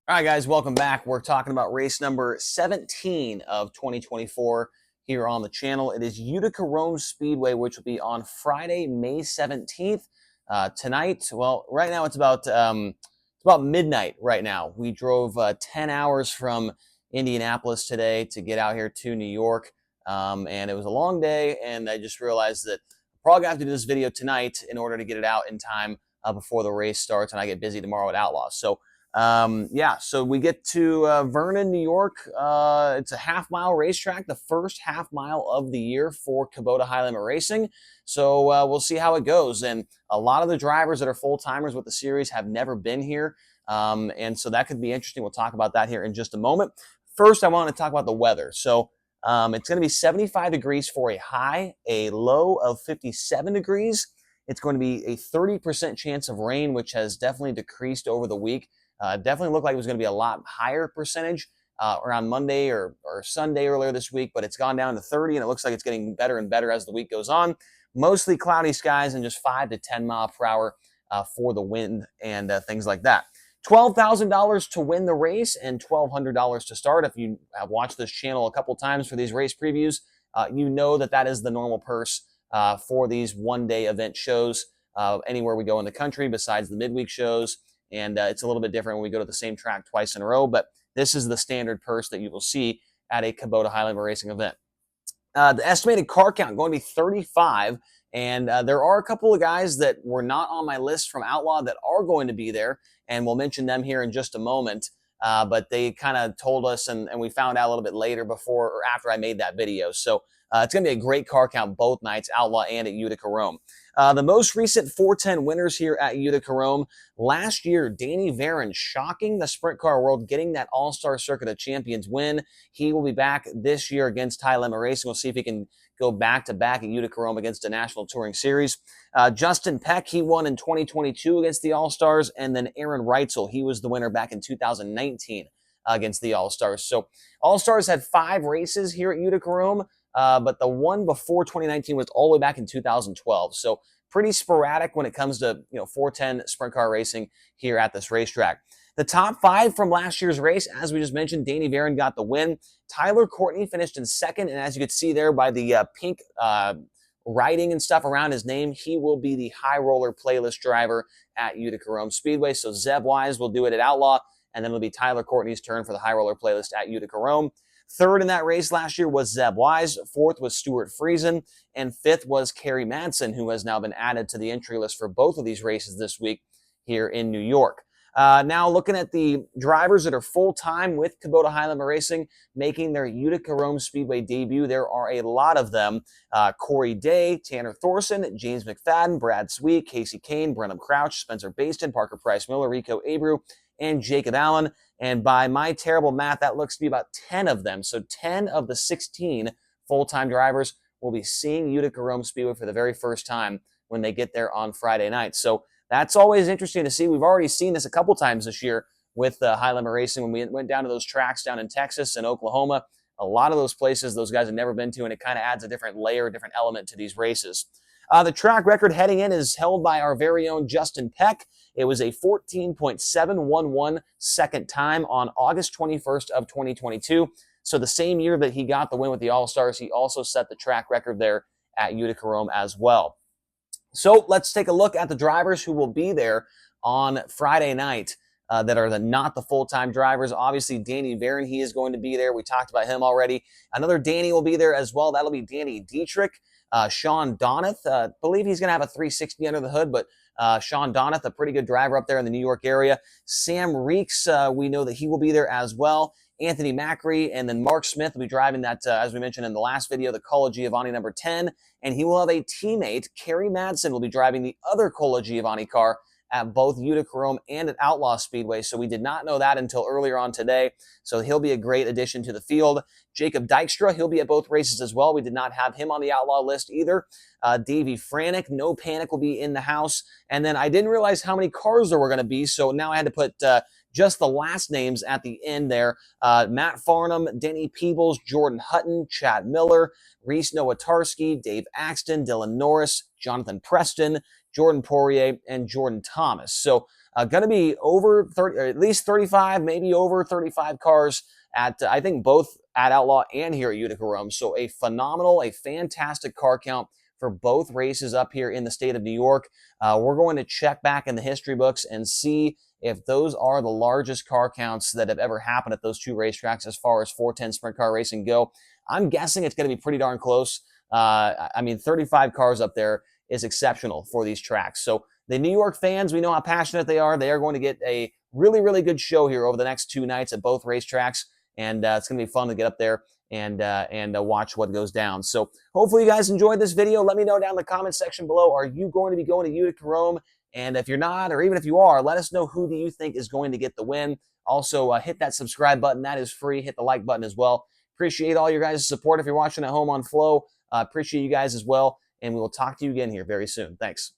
All right, guys, welcome back. We're talking about race number 17 of 2024 here on the channel. It is Utica-Rome Speedway, which will be on Friday, May 17th. Tonight, well, right now it's about midnight right now. We drove 10 hours from Indianapolis today to get out here to New York, and it was a long day, and I just realized that I'm probably going to have to do this video tonight in order to get it out in time before the race starts, and I get busy tomorrow at Outlaws. So we get to Vernon, New York. It's a half-mile racetrack, the first half mile of the year for Kubota High Limit Racing. So we'll see how it goes. And a lot of the drivers that are full-timers with the series have never been here. And so that could be interesting. We'll talk about that here in just a moment. First, I want to talk about the weather. So it's going to be 75 degrees for a high, a low of 57 degrees. It's going to be a 30% chance of rain, which has definitely decreased over the week. Definitely looked like it was going to be a lot higher percentage around Monday or Sunday earlier this week, but it's gone down to 30, and it looks like it's getting better and better as the week goes on. Mostly cloudy skies and just 5 to 10 mile per hour for the wind and things like that. $12,000 to win the race and $1,200 to start. If you have watched this channel a couple times for these race previews, you know that is the normal purse for these one-day event shows anywhere we go in the country besides the midweek shows. And it's a little bit different when we go to the same track twice in a row, but this is the standard purse that you will see at a Kubota High Limit Racing event. The estimated car count going to be 35, and there are a couple of guys that were not on my list from Outlaw that are going to be there, and we'll mention them here in just a moment. But they kind of told us, and we found out a little bit later before or after I made that video. So it's going to be a great car count both nights, Outlaw and at Utica-Rome. The most recent 410 winners here at Utica-Rome. Last year, Danny Varon shocking the sprint car world, getting that All-Star Circuit of Champions win. He will be back this year against High Limit Racing. We'll see if he can go back-to-back at Utica-Rome against the National Touring Series. Justin Peck, he won in 2022 against the All-Stars, and then Aaron Reitzel, he was the winner back in 2019 against the All-Stars. So All-Stars had 5 races here at Utica-Rome. But the one before 2019 was all the way back in 2012. So pretty sporadic when it comes to 410 sprint car racing here at this racetrack. The top 5 from last year's race, as we just mentioned, Danny Varon got the win. Tyler Courtney finished in second, and as you can see there by the pink writing and stuff around his name, he will be the high roller playlist driver at Utica-Rome Speedway. So Zeb Wise will do it at Outlaw, and then it'll be Tyler Courtney's turn for the high roller playlist at Utica-Rome. Third in that race last year was Zeb Wise. Fourth was Stuart Friesen. And fifth was Kerry Madsen, who has now been added to the entry list for both of these races this week here in New York. Now looking at the drivers that are full-time with Kubota High Limit Racing making their Utica-Rome Speedway debut, there are a lot of them. Corey Day, Tanner Thorson, James McFadden, Brad Sweet, Casey Kane, Brenham Crouch, Spencer Baston, Parker Price Miller, Rico Abreu, and Jacob Allen. And by my terrible math, that looks to be about 10 of them. So 10 of the 16 full-time drivers will be seeing Utica-Rome Speedway for the very first time when they get there on Friday night. So that's always interesting to see. We've already seen this a couple times this year with High Limit Racing when we went down to those tracks down in Texas and Oklahoma. A lot of those places those guys have never been to, and it kind of adds a different layer, a different element to these races. The track record heading in is held by our very own Justin Peck. It was a 14.711 second time on August 21st of 2022. So the same year that he got the win with the All-Stars, he also set the track record there at Utica-Rome as well. So let's take a look at the drivers who will be there on Friday night that are not the full-time drivers. Obviously, Danny Varon, he is going to be there. We talked about him already. Another Danny will be there as well. That'll be Danny Dietrich. Sean Donath, believe he's going to have a 360 under the hood, but Sean Donath, a pretty good driver up there in the New York area. Sam Reeks, we know that he will be there as well. Anthony Macri, and then Mark Smith will be driving that, as we mentioned in the last video, the Cola Giovanni number 10, and he will have a teammate. Kerry Madsen will be driving the other Cola Giovanni car at both Utica-Rome and at Outlaw Speedway. So we did not know that until earlier on today. So he'll be a great addition to the field. Jacob Dykstra, he'll be at both races as well. We did not have him on the Outlaw list either. Davey Franick, No Panic will be in the house. And then I didn't realize how many cars there were going to be, so now I had to put just the last names at the end there. Matt Farnham, Denny Peebles, Jordan Hutton, Chad Miller, Reese Nowatarski, Dave Axton, Dylan Norris, Jonathan Preston, Jordan Poirier, and Jordan Thomas. So Going to be over 30, or at least 35, maybe over 35 cars at, I think, both at Outlaw and here at Utica-Rome. So a phenomenal, a fantastic car count for both races up here in the state of New York. We're going to check back in the history books and see if those are the largest car counts that have ever happened at those two racetracks as far as 410 sprint car racing go. I'm guessing it's going to be pretty darn close. I mean, 35 cars up there is exceptional for these tracks. So the New York fans, we know how passionate they are. They are going to get a really, really good show here over the next 2 nights at both racetracks, and it's going to be fun to get up there and watch what goes down. So hopefully you guys enjoyed this video. Let me know down in the comment section below, are you going to be going to Utica-Rome? And if you're not, or even if you are, let us know who do you think is going to get the win. Also, hit that subscribe button. That is free. Hit the like button as well. Appreciate all your guys' support if you're watching at home on Flow. Appreciate you guys as well. And we will talk to you again here very soon. Thanks.